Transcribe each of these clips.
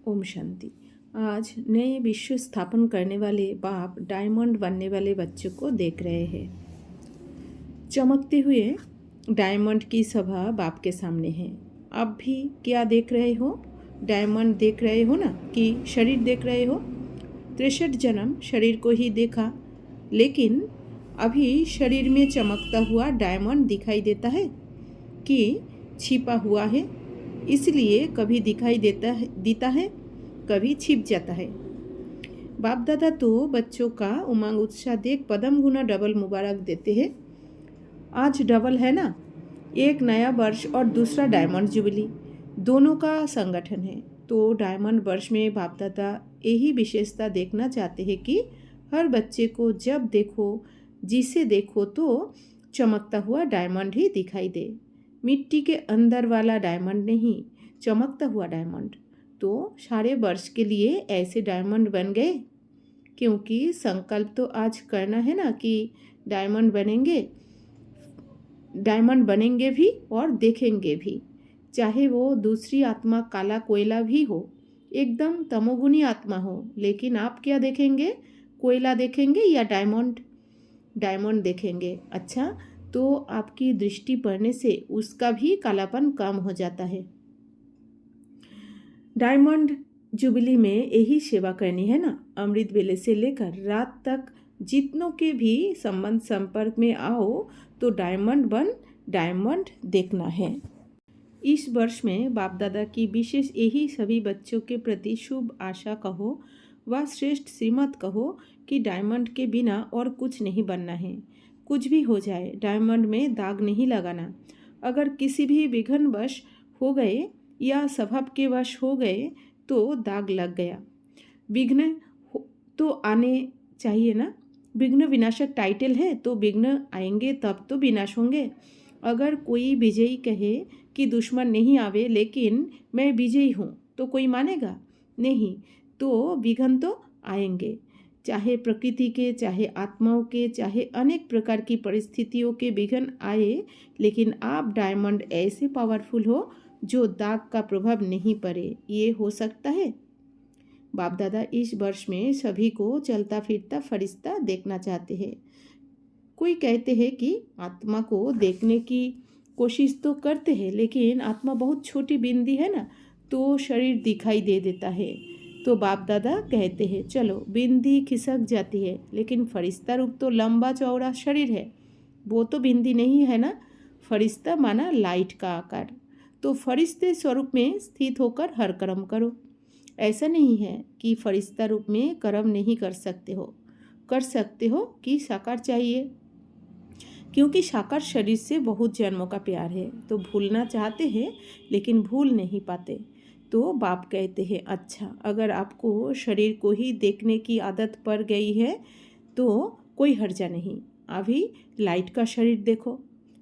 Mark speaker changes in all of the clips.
Speaker 1: ओम शांति। आज नए विश्व स्थापन करने वाले बाप डायमंड बनने वाले बच्चों को देख रहे हैं। चमकते हुए डायमंड की सभा बाप के सामने है। आप भी क्या देख रहे हो? डायमंड देख रहे हो ना, कि शरीर देख रहे हो? 63 जन्म शरीर को ही देखा, लेकिन अभी शरीर में चमकता हुआ डायमंड दिखाई देता है कि छिपा हुआ है, इसलिए कभी दिखाई देता है, कभी छिप जाता है। बाप दादा तो बच्चों का उमंग उत्साह देख पदम गुना डबल मुबारक देते हैं। आज डबल है ना, एक नया वर्ष और दूसरा डायमंड जुबली, दोनों का संगठन है। तो डायमंड वर्ष में बाप दादा यही विशेषता देखना चाहते हैं कि हर बच्चे को जब देखो, जिसे देखो तो चमकता हुआ डायमंड ही दिखाई दे। मिट्टी के अंदर वाला डायमंड नहीं, चमकता हुआ डायमंड। तो सारे वर्ष के लिए ऐसे डायमंड बन गए, क्योंकि संकल्प तो आज करना है ना कि डायमंड बनेंगे भी और देखेंगे भी। चाहे वो दूसरी आत्मा काला कोयला भी हो, एकदम तमोगुनी आत्मा हो, लेकिन आप क्या देखेंगे? कोयला देखेंगे या डायमंड देखेंगे। अच्छा, तो आपकी दृष्टि पड़ने से उसका भी कालापन कम हो जाता है। डायमंड जुबली में यही सेवा करनी है ना। अमृत वेले से लेकर रात तक जितनों के भी संबंध संपर्क में आओ तो डायमंड देखना है। इस वर्ष में बाप दादा की विशेष यही सभी बच्चों के प्रति शुभ आशा कहो व श्रेष्ठ श्रीमत कहो कि डायमंड के बिना और कुछ नहीं बनना है। कुछ भी हो जाए, डायमंड में दाग नहीं लगाना। अगर किसी भी विघ्नवश हो गए या स्वभाव के वश हो गए तो दाग लग गया। विघ्न तो आने चाहिए ना। विघ्न विनाशक टाइटल है तो विघ्न आएंगे तब तो विनाश होंगे। अगर कोई विजयी कहे कि दुश्मन नहीं आवे लेकिन मैं विजयी हूँ, तो कोई मानेगा नहीं। तो विघ्न तो आएंगे, चाहे प्रकृति के, चाहे आत्माओं के, चाहे अनेक प्रकार की परिस्थितियों के विघ्न आए, लेकिन आप डायमंड ऐसे पावरफुल हो जो दाग का प्रभाव नहीं पड़े। ये हो सकता है। बाप दादा इस वर्ष में सभी को चलता फिरता फरिश्ता देखना चाहते हैं। कोई कहते हैं कि आत्मा को देखने की कोशिश तो करते हैं, लेकिन आत्मा बहुत छोटी बिंदी है ना, तो शरीर दिखाई देता है। तो बाप दादा कहते हैं चलो, बिंदी खिसक जाती है, लेकिन फरिश्ता रूप तो लंबा चौड़ा शरीर है, वो तो बिंदी नहीं है ना। फरिश्ता माना लाइट का आकार। तो फरिश्ते स्वरूप में स्थित होकर हर कर्म करो। ऐसा नहीं है कि फरिश्ता रूप में कर्म नहीं कर सकते हो कि साकार चाहिए, क्योंकि साकार शरीर से बहुत जन्मों का प्यार है। तो भूलना चाहते हैं लेकिन भूल नहीं पाते। तो बाप कहते हैं अच्छा, अगर आपको शरीर को ही देखने की आदत पड़ गई है तो कोई हर्जा नहीं। अभी लाइट का शरीर देखो,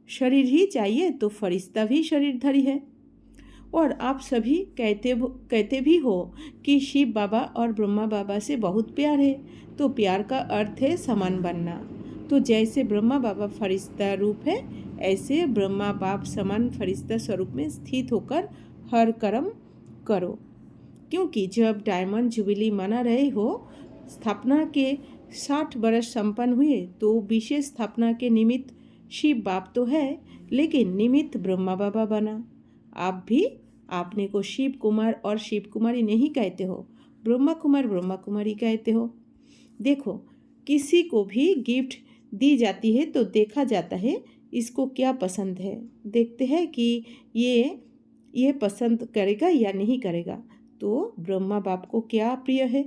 Speaker 1: शरीर ही चाहिए तो फरिश्ता भी शरीरधारी है। और आप सभी कहते भी हो कि शिव बाबा और ब्रह्मा बाबा से बहुत प्यार है। तो प्यार का अर्थ है समान बनना। तो जैसे ब्रह्मा बाबा फरिश्ता रूप है, ऐसे ब्रह्मा बाप समान फरिश्ता स्वरूप में स्थित होकर हर कर्म करो। क्योंकि जब डायमंड जुबिली मना रहे हो, स्थापना के 60 वर्ष संपन्न हुए, तो विशेष स्थापना के निमित्त शिव बाप तो है, लेकिन निमित्त ब्रह्मा बाबा बना। आप भी आपने को शिव कुमार और शिव कुमारी नहीं कहते हो, ब्रह्मा कुमार ब्रह्मा कुमारी कहते हो। देखो, किसी को भी गिफ्ट दी जाती है तो देखा जाता है इसको क्या पसंद है। देखते हैं कि ये पसंद करेगा या नहीं करेगा। तो ब्रह्मा बाप को क्या प्रिय है,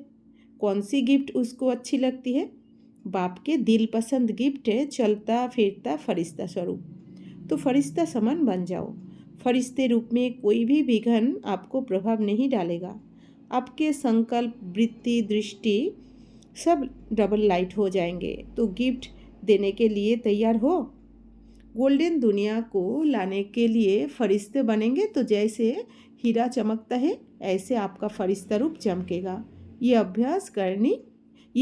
Speaker 1: कौन सी गिफ्ट उसको अच्छी लगती है? बाप के दिल पसंद गिफ्ट है चलता फिरता फरिश्ता स्वरूप। तो फरिश्ता समान बन जाओ। फरिश्ते रूप में कोई भी विघ्न आपको प्रभाव नहीं डालेगा। आपके संकल्प, वृत्ति, दृष्टि सब डबल लाइट हो जाएंगे। तो गिफ्ट देने के लिए तैयार हो। गोल्डन दुनिया को लाने के लिए फरिश्ते बनेंगे तो जैसे हीरा चमकता है, ऐसे आपका फरिश्ता रूप चमकेगा। ये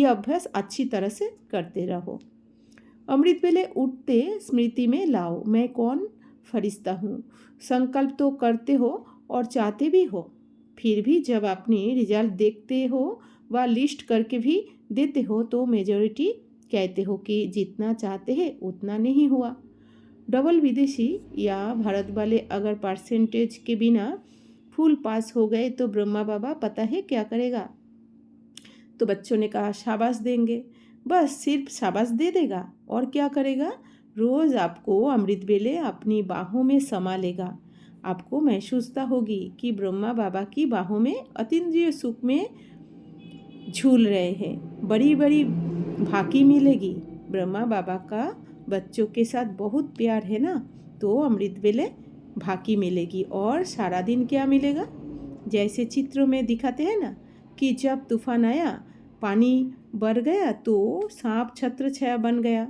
Speaker 1: अभ्यास अच्छी तरह से करते रहो। अमृत वेले उठते स्मृति में लाओ, मैं कौन फरिश्ता हूँ। संकल्प तो करते हो और चाहते भी हो, फिर भी जब अपनी रिजल्ट देखते हो व लिस्ट करके भी देते हो तो मेजॉरिटी कहते हो कि जितना चाहते हैं उतना नहीं हुआ। डबल विदेशी या भारत वाले अगर परसेंटेज के बिना फुल पास हो गए तो ब्रह्मा बाबा पता है क्या करेगा? तो बच्चों ने कहा शाबाश देंगे। बस सिर्फ शाबाश दे देगा और क्या करेगा? रोज़ आपको अमृत वेले अपनी बाहों में समा लेगा। आपको महसूसता होगी कि ब्रह्मा बाबा की बाहों में अतीन्द्रिय सुख में झूल रहे हैं। बड़ी बड़ी भाकी मिलेगी। ब्रह्मा बाबा का बच्चों के साथ बहुत प्यार है ना, तो अमृत वेले भाकी मिलेगी। और सारा दिन क्या मिलेगा? जैसे चित्रों में दिखाते हैं ना कि जब तूफान आया, पानी बढ़ गया तो सांप छत्र छाया बन गया।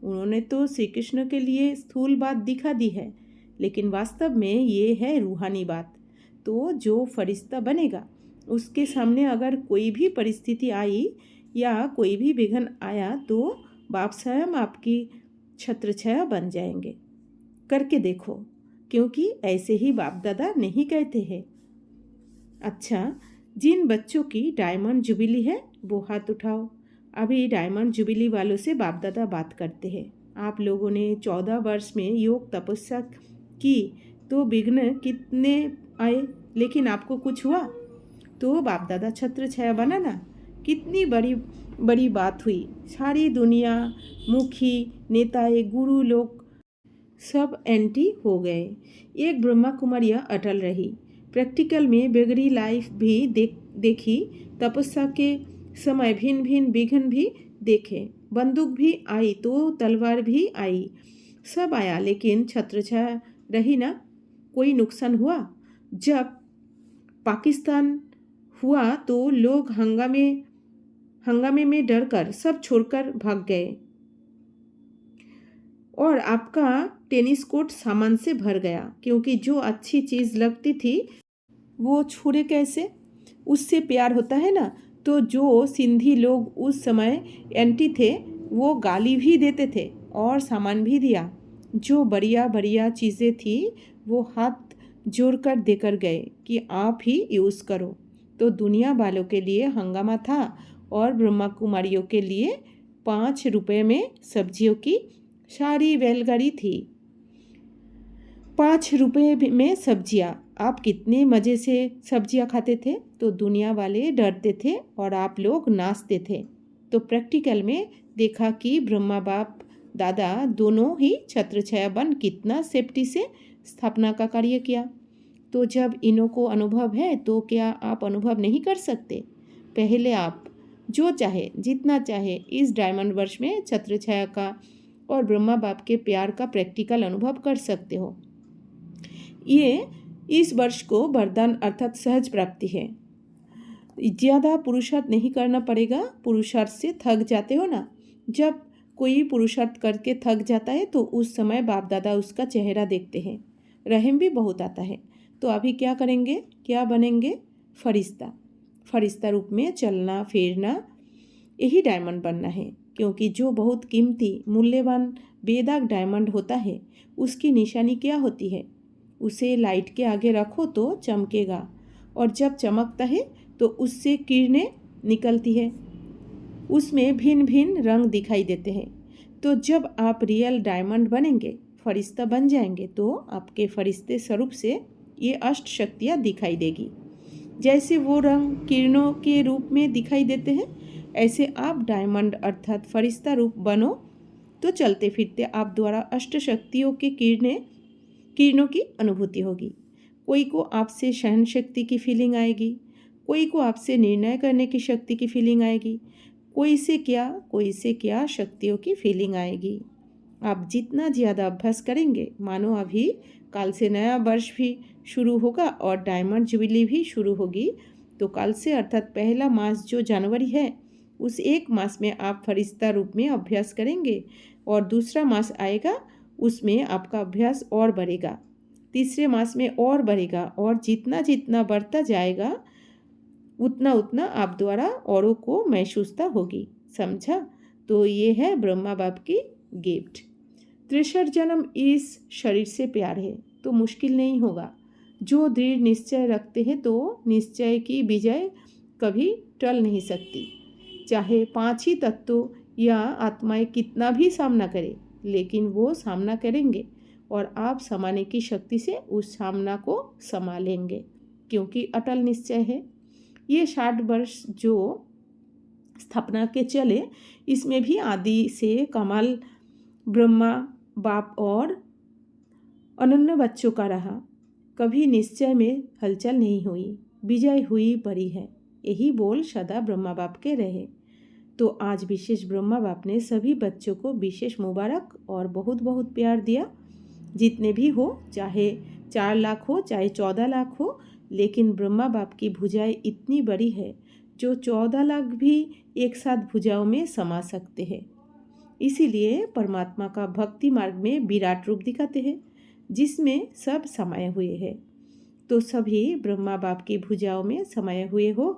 Speaker 1: उन्होंने तो श्री कृष्ण के लिए स्थूल बात दिखा दी है, लेकिन वास्तव में ये है रूहानी बात। तो जो फरिश्ता बनेगा उसके सामने अगर कोई भी परिस्थिति आई या कोई भी विघ्न आया तो बाप स्वयं आपकी छत्र छाया बन जाएंगे। करके देखो, क्योंकि ऐसे ही बाप दादा नहीं कहते हैं। अच्छा, जिन बच्चों की डायमंड जुबिली है वो हाथ उठाओ। अभी डायमंड जुबिली वालों से बाप दादा बात करते हैं। आप लोगों ने 14 वर्ष में योग तपस्या की तो विघ्न कितने आए, लेकिन आपको कुछ हुआ? तो बाप दादा छत्र छाया बना ना, कितनी बड़ी बड़ी बात हुई। सारी दुनिया, मुखी, नेताएं, गुरु लोग सब एंटी हो गए। एक ब्रह्मा कुमारियाँ अटल रही। प्रैक्टिकल में बिगड़ी लाइफ भी देखी। तपस्या के समय भिन्न भिन्न विघ्न भी देखे। बंदूक भी आई तो तलवार भी आई, सब आया, लेकिन छत्रछाया रही ना। कोई नुकसान हुआ? जब पाकिस्तान हुआ तो लोग हंगामे में डरकर सब छोड़कर भाग गए और आपका टेनिस कोर्ट सामान से भर गया, क्योंकि जो अच्छी चीज़ लगती थी वो छूरे कैसे? उससे प्यार होता है ना। तो जो सिंधी लोग उस समय एंटी थे वो गाली भी देते थे और सामान भी दिया। जो बढ़िया बढ़िया चीज़ें थी वो हाथ जोड़कर देकर गए कि आप ही यूज़ करो। तो दुनिया वालों के लिए हंगामा था और ब्रह्मा कुमारियों के लिए 5 रुपये में सब्जियों की सारी बैलगाड़ी थी। 5 रुपये में सब्जियाँ। आप कितने मज़े से सब्जियाँ खाते थे। तो दुनिया वाले डरते थे और आप लोग नाचते थे। तो प्रैक्टिकल में देखा कि ब्रह्मा बाप दादा दोनों ही छत्र छाया बन कितना सेफ्टी से स्थापना का कार्य किया। तो जब इन्हों को अनुभव है तो क्या आप अनुभव नहीं कर सकते? पहले आप जो चाहे जितना चाहे इस डायमंड वर्ष में छत्र छाया का और ब्रह्मा बाप के प्यार का प्रैक्टिकल अनुभव कर सकते हो। ये इस वर्ष को वरदान अर्थात सहज प्राप्ति है। ज़्यादा पुरुषार्थ नहीं करना पड़ेगा। पुरुषार्थ से थक जाते हो ना, जब कोई पुरुषार्थ करके थक जाता है तो उस समय बाप दादा उसका चेहरा देखते हैं, रहम भी बहुत आता है। तो अभी क्या करेंगे? क्या बनेंगे? फरिश्ता। फरिश्ता रूप में चलना फिरना, यही डायमंड बनना है। क्योंकि जो बहुत कीमती मूल्यवान बेदाग डायमंड होता है उसकी निशानी क्या होती है? उसे लाइट के आगे रखो तो चमकेगा, और जब चमकता है तो उससे किरणें निकलती है, उसमें भिन्न भिन्न रंग दिखाई देते हैं। तो जब आप रियल डायमंड बनेंगे, फरिश्ता बन जाएंगे, तो आपके फरिश्ते स्वरूप से ये अष्ट शक्तियाँ दिखाई देगी। जैसे वो रंग किरणों के रूप में दिखाई देते हैं, ऐसे आप डायमंड अर्थात फरिश्ता रूप बनो तो चलते फिरते आप द्वारा अष्ट शक्तियों के किरणों की अनुभूति होगी। कोई को आपसे सहन शक्ति की फीलिंग आएगी, कोई को आपसे निर्णय करने की शक्ति की फीलिंग आएगी, कोई से क्या शक्तियों की फीलिंग आएगी। आप जितना ज़्यादा अभ्यास करेंगे, मानो अभी कल से नया वर्ष भी शुरू होगा और डायमंड जुबिली भी शुरू होगी। तो कल से अर्थात पहला मास जो जनवरी है, उस एक मास में आप फरिश्ता रूप में अभ्यास करेंगे और दूसरा मास आएगा, उसमें आपका अभ्यास और बढ़ेगा, तीसरे मास में और बढ़ेगा, और जितना जितना बढ़ता जाएगा उतना उतना आप द्वारा औरों को महसूसता होगी। समझा? तो ये है ब्रह्मा बाप की गिफ्ट। 63 जन्म इस शरीर से प्यार है तो मुश्किल नहीं होगा। जो दृढ़ निश्चय रखते हैं तो निश्चय की विजय कभी टल नहीं सकती। चाहे 5 ही तत्वों या आत्माएं कितना भी सामना करें, लेकिन वो सामना करेंगे और आप समाने की शक्ति से उस सामना को संभालेंगे, क्योंकि अटल निश्चय है। ये 60 वर्ष जो स्थापना के चले, इसमें भी आदि से कमाल ब्रह्मा बाप और अनन्य बच्चों का रहा। कभी निश्चय में हलचल नहीं हुई, विजय हुई पड़ी है। यही बोल सदा ब्रह्मा बाप के रहे। तो आज विशेष ब्रह्मा बाप ने सभी बच्चों को विशेष मुबारक और बहुत बहुत प्यार दिया। जितने भी हो, चाहे 4 लाख हो चाहे 14 लाख हो, लेकिन ब्रह्मा बाप की भुजाएं इतनी बड़ी है जो 14 लाख भी एक साथ भुजाओं में समा सकते हैं। इसीलिए परमात्मा का भक्ति मार्ग में विराट रूप दिखाते हैं, जिसमें सब समाये हुए हैं। तो सभी ब्रह्मा बाप की भुजाओं में समाये हुए हो।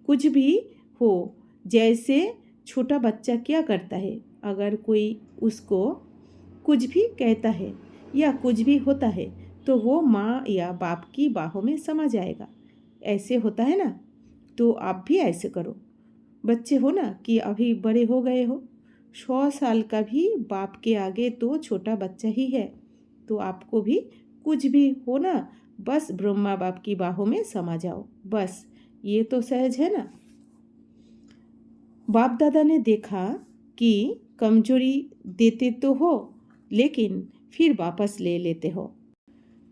Speaker 1: कुछ भी हो, जैसे छोटा बच्चा क्या करता है, अगर कोई उसको कुछ भी कहता है या कुछ भी होता है तो वो माँ या बाप की बाहों में समा जाएगा। ऐसे होता है ना, तो आप भी ऐसे करो। बच्चे हो ना कि अभी बड़े हो गए हो, 100 साल का भी बाप के आगे तो छोटा बच्चा ही है। तो आपको भी कुछ भी हो ना, बस ब्रह्मा बाप की बाहों में समा जाओ। बस ये तो सहज है ना। बाप दादा ने देखा कि कमजोरी देते तो हो, लेकिन फिर वापस ले लेते हो।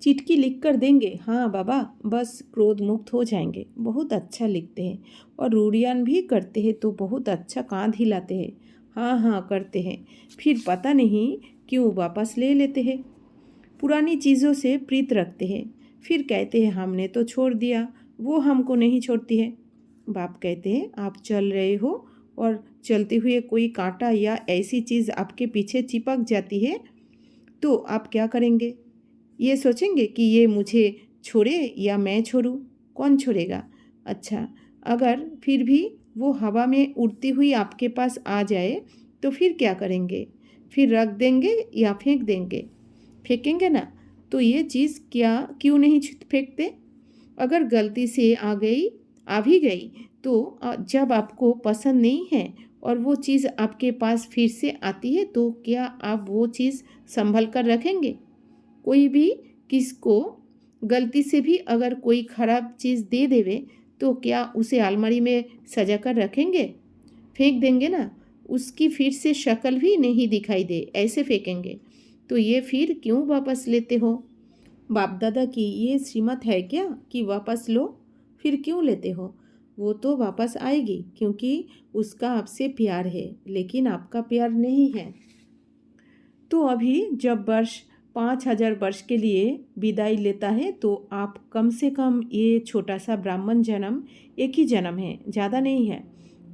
Speaker 1: चिट्ठी लिख कर देंगे, हाँ बाबा, बस क्रोध मुक्त हो जाएंगे। बहुत अच्छा लिखते हैं और रूढ़ियान भी करते हैं तो बहुत अच्छा कांध हिलाते हैं, हाँ हाँ करते हैं। फिर पता नहीं क्यों वापस ले लेते हैं। पुरानी चीज़ों से प्रीत रखते हैं, फिर कहते हैं हमने तो छोड़ दिया, वो हमको नहीं छोड़ती है। बाप कहते हैं आप चल रहे हो और चलते हुए कोई कांटा या ऐसी चीज़ आपके पीछे चिपक जाती है, तो आप क्या करेंगे? ये सोचेंगे कि ये मुझे छोड़े या मैं छोड़ूं, कौन छोड़ेगा? अच्छा, अगर फिर भी वो हवा में उड़ती हुई आपके पास आ जाए तो फिर क्या करेंगे? फिर रख देंगे या फेंक देंगे? फेंकेंगे ना। तो ये चीज़ क्यों नहीं फेंकते? अगर गलती से आ भी गई तो जब आपको पसंद नहीं है और वो चीज़ आपके पास फिर से आती है, तो क्या आप वो चीज़ संभल कर रखेंगे? कोई भी किसको गलती से भी अगर कोई ख़राब चीज़ दे देवे तो क्या उसे अलमारी में सजा कर रखेंगे? फेंक देंगे ना। उसकी फिर से शक्ल भी नहीं दिखाई दे, ऐसे फेंकेंगे। तो ये फिर क्यों वापस लेते हो? बाप दादा की ये श्रीमत है क्या कि वापस लो? फिर क्यों लेते हो? वो तो वापस आएगी, क्योंकि उसका आपसे प्यार है, लेकिन आपका प्यार नहीं है। तो अभी जब वर्ष 5000 वर्ष के लिए विदाई लेता है, तो आप कम से कम ये छोटा सा ब्राह्मण जन्म, एक ही जन्म है, ज़्यादा नहीं है,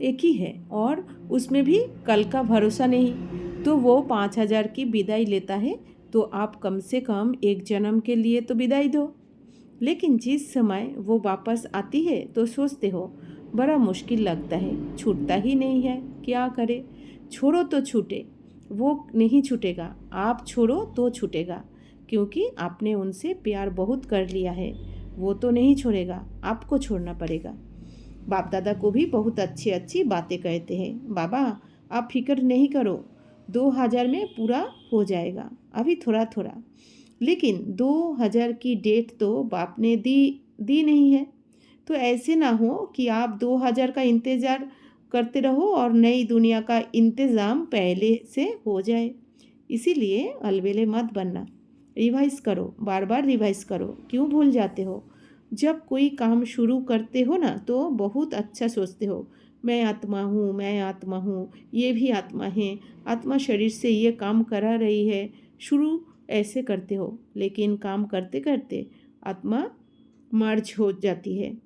Speaker 1: एक ही है, और उसमें भी कल का भरोसा नहीं। तो वो 5000 की विदाई लेता है, तो आप कम से कम एक जन्म के लिए तो विदाई दो। लेकिन जिस समय वो वापस आती है तो सोचते हो बड़ा मुश्किल लगता है, छूटता ही नहीं है, क्या करे? छोड़ो तो छूटे, वो नहीं छूटेगा। आप छोड़ो तो छूटेगा, क्योंकि आपने उनसे प्यार बहुत कर लिया है। वो तो नहीं छोड़ेगा, आपको छोड़ना पड़ेगा। बाप दादा को भी बहुत अच्छी अच्छी बातें कहते हैं। बाबा आप फिक्र नहीं करो, 2000 में पूरा हो जाएगा, अभी थोड़ा थोड़ा। लेकिन 2000 की डेट तो बाप ने दी नहीं है। तो ऐसे ना हो कि आप 2000 का इंतज़ार करते रहो और नई दुनिया का इंतज़ाम पहले से हो जाए। इसीलिए अलबेले मत बनना, रिवाइज़ करो, बार बार रिवाइज़ करो। क्यों भूल जाते हो? जब कोई काम शुरू करते हो ना, तो बहुत अच्छा सोचते हो, मैं आत्मा हूँ, मैं आत्मा हूँ, ये भी आत्मा है, आत्मा शरीर से ये काम करा रही है। शुरू ऐसे करते हो, लेकिन काम करते करते आत्मा मर्ज हो जाती है।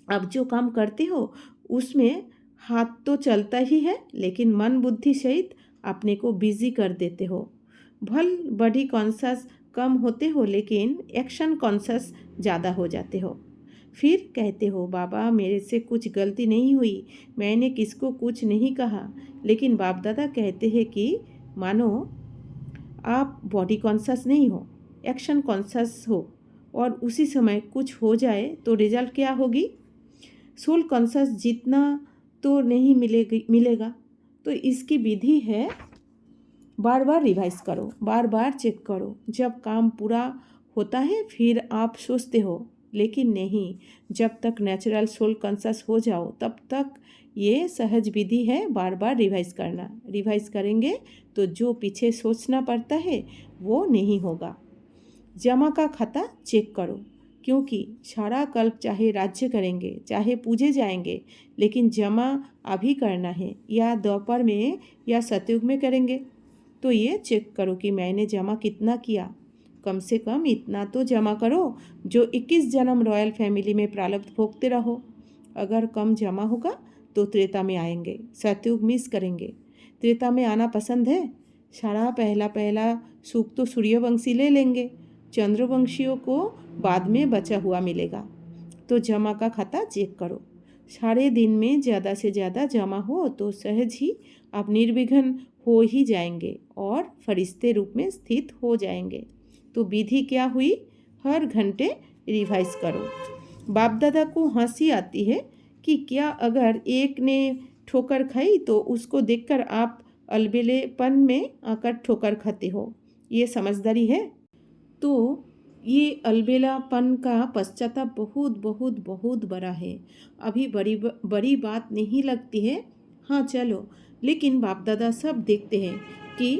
Speaker 1: अब जो काम करते हो उसमें हाथ तो चलता ही है, लेकिन मन बुद्धि सहित अपने को बिजी कर देते हो। भल बॉडी कॉन्शस कम होते हो, लेकिन एक्शन कॉन्शस ज़्यादा हो जाते हो। फिर कहते हो बाबा मेरे से कुछ गलती नहीं हुई, मैंने किसको कुछ नहीं कहा। लेकिन बाप दादा कहते हैं कि मानो आप बॉडी कॉन्शस नहीं हो, एक्शन कॉन्शस हो, और उसी समय कुछ हो जाए तो रिजल्ट क्या होगी? सोल कॉन्शस जितना तो नहीं मिलेगा। तो इसकी विधि है, बार बार रिवाइज करो, बार बार चेक करो। जब काम पूरा होता है फिर आप सोचते हो, लेकिन नहीं, जब तक नेचुरल सोल कॉन्शस हो जाओ तब तक ये सहज विधि है, बार बार रिवाइज करना। रिवाइज करेंगे तो जो पीछे सोचना पड़ता है वो नहीं होगा। जमा का खाता चेक करो, क्योंकि सारा कल्प चाहे राज्य करेंगे, चाहे पूजे जाएंगे, लेकिन जमा अभी करना है, या दोपहर में या सतयुग में करेंगे। तो ये चेक करो कि मैंने जमा कितना किया। कम से कम इतना तो जमा करो जो 21 जन्म रॉयल फैमिली में प्रारब्ध भोगते रहो। अगर कम जमा होगा तो त्रेता में आएंगे, सतयुग मिस करेंगे। त्रेता में आना पसंद है? सारा पहला सुख तो सूर्यवंशी ले लेंगे, चंद्रवंशियों को बाद में बचा हुआ मिलेगा। तो जमा का खाता चेक करो। सारे दिन में ज़्यादा से ज़्यादा जमा हो तो सहज ही आप निर्विघ्न हो ही जाएंगे और फरिश्ते रूप में स्थित हो जाएंगे। तो विधि क्या हुई? हर घंटे रिवाइज करो। बाप दादा को हंसी आती है कि क्या अगर एक ने ठोकर खाई तो उसको देखकर आप अलबेलेपन में आकर ठोकर खाते हो। ये समझदारी है? तो ये अलबेलापन का पश्चाताप बहुत बहुत बहुत बड़ा है। अभी बड़ी बात नहीं लगती है, हाँ चलो, लेकिन बाप दादा सब देखते हैं कि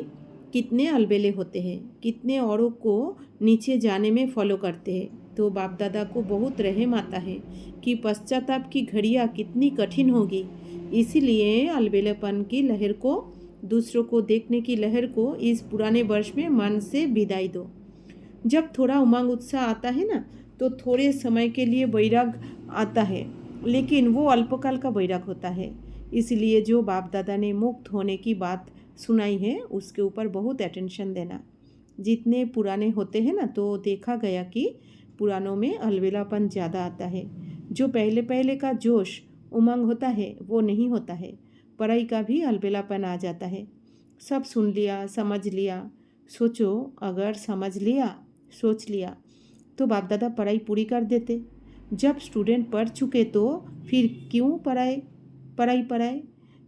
Speaker 1: कितने अलबेले होते हैं, कितने औरों को नीचे जाने में फॉलो करते हैं। तो बाप दादा को बहुत रहम आता है कि पश्चाताप की घड़ियाँ कितनी कठिन होगी। इसीलिए अलबेलेपन की लहर को, दूसरों को देखने की लहर को इस पुराने वर्ष में मन से विदाई दो। जब थोड़ा उमंग उत्साह आता है ना, तो थोड़े समय के लिए वैराग आता है, लेकिन वो अल्पकाल का वैराग होता है। इसलिए जो बाप दादा ने मुक्त होने की बात सुनाई है उसके ऊपर बहुत अटेंशन देना। जितने पुराने होते हैं ना, तो देखा गया कि पुरानों में अलबेलापन ज़्यादा आता है। जो पहले का जोश उमंग होता है वो नहीं होता है। पढ़ाई का भी अलबेलापन आ जाता है। सब सुन लिया, समझ लिया। सोचो, अगर समझ लिया, सोच लिया तो बाप दादा पढ़ाई पूरी कर देते। जब स्टूडेंट पढ़ चुके तो फिर क्यों पढ़ाई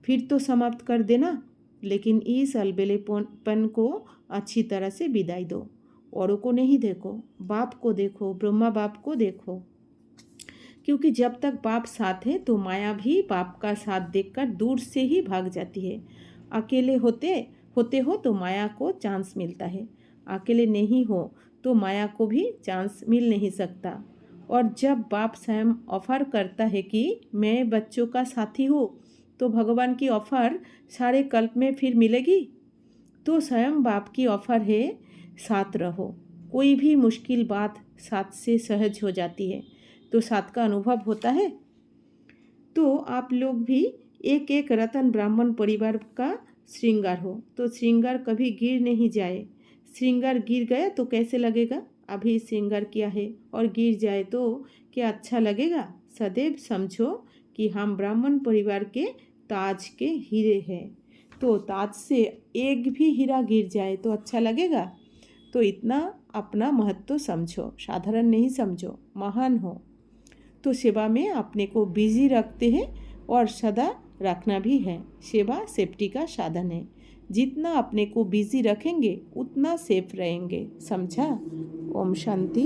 Speaker 1: फिर तो समाप्त कर देना। लेकिन इस अलबेलेपन को अच्छी तरह से विदाई दो। औरों को नहीं देखो, बाप को देखो, ब्रह्मा बाप को देखो। क्योंकि जब तक बाप साथ है तो माया भी बाप का साथ देखकर दूर से ही भाग जाती है। अकेले होते हो तो माया को चांस मिलता है, अकेले नहीं हो तो माया को भी चांस मिल नहीं सकता। और जब बाप स्वयं ऑफर करता है कि मैं बच्चों का साथी हूँ, तो भगवान की ऑफर सारे कल्प में फिर मिलेगी। तो स्वयं बाप की ऑफर है, साथ रहो। कोई भी मुश्किल बात साथ से सहज हो जाती है, तो साथ का अनुभव होता है। तो आप लोग भी एक एक रतन ब्राह्मण परिवार का श्रृंगार हो, तो श्रृंगार कभी गिर नहीं जाए। श्रृंगार गिर गया तो कैसे लगेगा? अभी श्रृंगार किया है और गिर जाए तो क्या अच्छा लगेगा? सदैव समझो कि हम ब्राह्मण परिवार के ताज के हीरे हैं। तो ताज से एक भी हीरा गिर जाए तो अच्छा लगेगा? तो इतना अपना महत्व समझो, साधारण नहीं समझो, महान हो। तो सेवा में अपने को बिजी रखते हैं और सदा रखना भी है। सेवा सेफ्टी का साधन है। जितना अपने को बिजी रखेंगे उतना सेफ रहेंगे। समझा? ओम शांति।